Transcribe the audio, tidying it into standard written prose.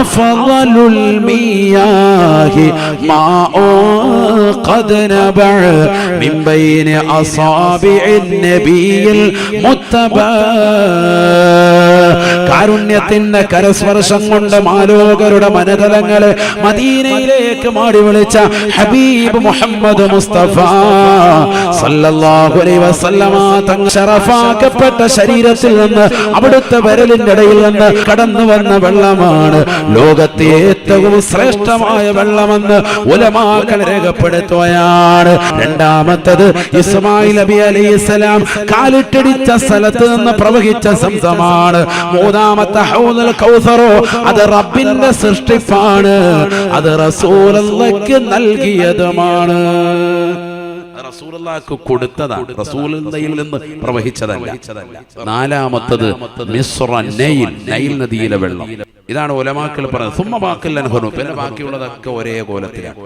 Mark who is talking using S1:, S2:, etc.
S1: അഫളലുൽ മിയാഹി മാഉ ഖദ് നബഅ മിൻ ബൈനി അസാബിഇൻ നബിയിൽ മുത്തബഅ. കാരുണ്യത്തിന്റെ കരസ്പർശം കൊണ്ട് മാലോകരുടെ മനതലങ്ങളെ മദീനയിലേക്ക് മാടി വിളിച്ച ഹബീബ് മുഹമ്മദ് മുസ്തഫ സല്ലല്ലാഹു അലൈഹി വസല്ലമ തങ്ങൾ ശറഫാക്കപ്പെട്ട ശരീരത്തിൽ നിന്ന് അവിടുത്തെ വിരലിന്റെ ഇടയിൽ നിന്ന് കടന്നു വന്ന വെള്ളമാണ് ലോകത്തെ ഏറ്റവും ശ്രേഷ്ഠമായ വെള്ളമെന്ന് ഉലമാക്കൾ രേഖപ്പെടുത്തുകയാണ്. രണ്ടാമത്തത് ഇസ്മായിൽ നബി അലൈഹിസ്സലാം കാലിട്ടടിച്ച സ്ഥലത്ത് നിന്ന് പ്രവഹിച്ച സംസമാണ്. മൂന്നാമത്തെ ഹൗദുൽ കൗസറോ അത് റബ്ബിന്റെ സൃഷ്ടിപ്പാണ്, അത് റസൂലുള്ളാഹിക്ക് നൽകിയതുമാണ്, റസൂലുള്ളാഹിക്ക് കൊടുത്തതാണ്, റസൂലുള്ളാഹിയിൽ നിന്ന് പ്രവഹിച്ചതല്ല. നാലാമത്തത് മിസ്റ നൈൽ, നൈൽ നദിയിലെ വെള്ളം. ഇതാണ് ഉലമാക്കൾ പറഞ്ഞത്. സുമ്മ ബാക്കിൽ അൻഹു, പിന്നെ ബാക്കിയുള്ളതൊക്കെ ഒരേ കോലത്തിലാണ്.